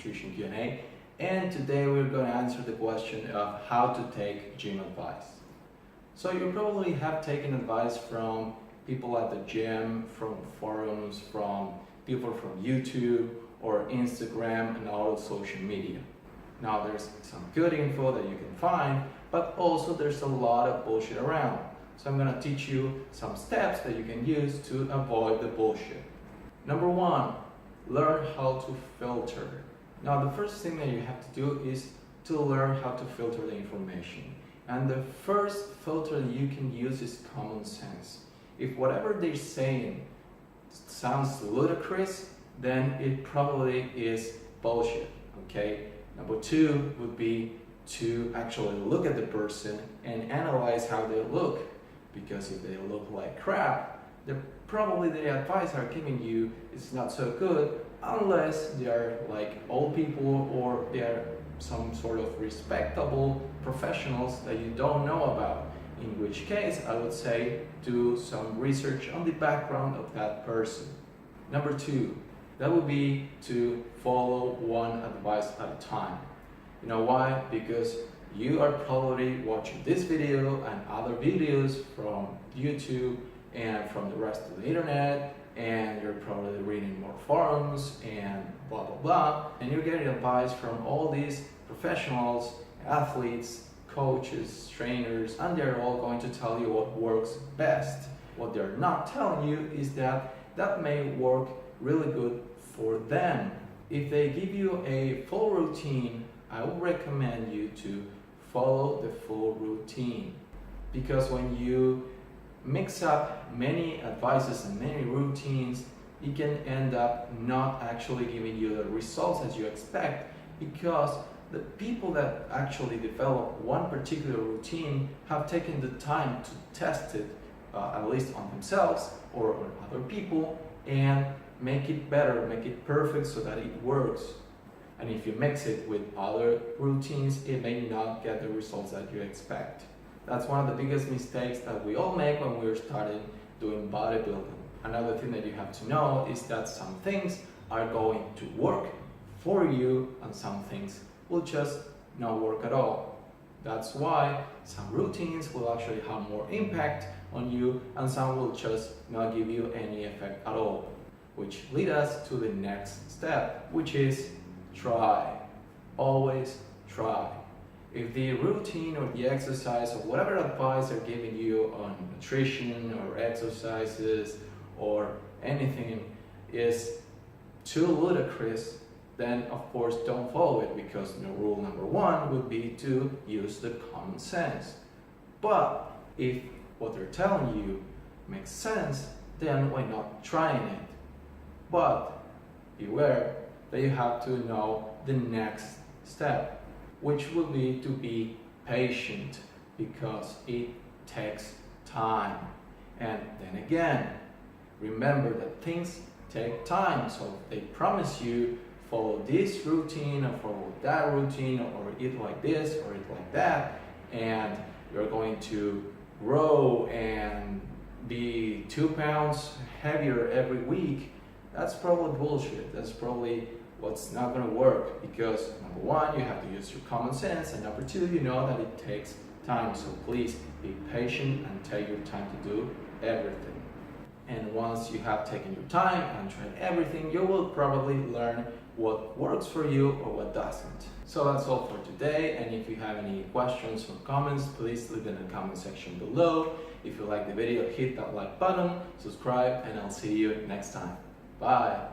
Nutrition Q&A, and today we're going to answer the question of how to take gym advice. So you probably have taken advice from people at the gym, from forums, from people from YouTube or Instagram and all social media. Now there's some good info that you can find, but also there's a lot of bullshit around. So I'm going to teach you some steps that you can use to avoid the bullshit. Number one, learn how to filter. Now the first thing that you have to do is to learn how to filter the information. And the first filter that you can use is common sense. If whatever they're saying sounds ludicrous, then it probably is bullshit, okay? Number two would be to actually look at the person and analyze how they look. Because if they look like crap, probably the advice are giving you is not so good unless they are like old people or they are some sort of respectable professionals that you don't know about. In which case, I would say do some research on the background of that person. Number two, that would be to follow one advice at a time. You know why? Because you are probably watching this video and other videos from YouTube and from the rest of the internet, and you're probably reading more forums and blah blah blah, and you're getting advice from all these professionals, athletes, coaches, trainers, and they're all going to tell you what works best. What they're not telling you is that that may work really good for them. If they give you a full routine, I would recommend you to follow the full routine, because when you mix up many advices and many routines, it can end up not actually giving you the results as you expect, because the people that actually develop one particular routine have taken the time to test it, at least on themselves or on other people, and make it better, make it perfect so that it works. And if you mix it with other routines, it may not get the results that you expect. That's one of the biggest mistakes that we all make when we're starting doing bodybuilding. Another thing that you have to know is that some things are going to work for you and some things will just not work at all. That's why some routines will actually have more impact on you and some will just not give you any effect at all. Which leads us to the next step, which is try. Always try. If the routine or the exercise or whatever advice they're giving you on nutrition or exercises or anything is too ludicrous, then of course don't follow it, because rule number one would be to use the common sense. But if what they're telling you makes sense, then why not trying it? But beware that you have to know the next step, which will be to be patient, because it takes time. And then again, remember that things take time. So if they promise you follow this routine or follow that routine or eat like this or eat like that, and you're going to grow and be 2 pounds heavier every week, that's probably bullshit. That's probably what's not going to work, because number one, you have to use your common sense, and number two, you know that it takes time. So please be patient and take your time to do everything. And once you have taken your time and tried everything, you will probably learn what works for you or what doesn't. So that's all for today, and if you have any questions or comments, please leave them in the comment section below. If you like the video, hit that like button, subscribe, and I'll see you next time. Bye!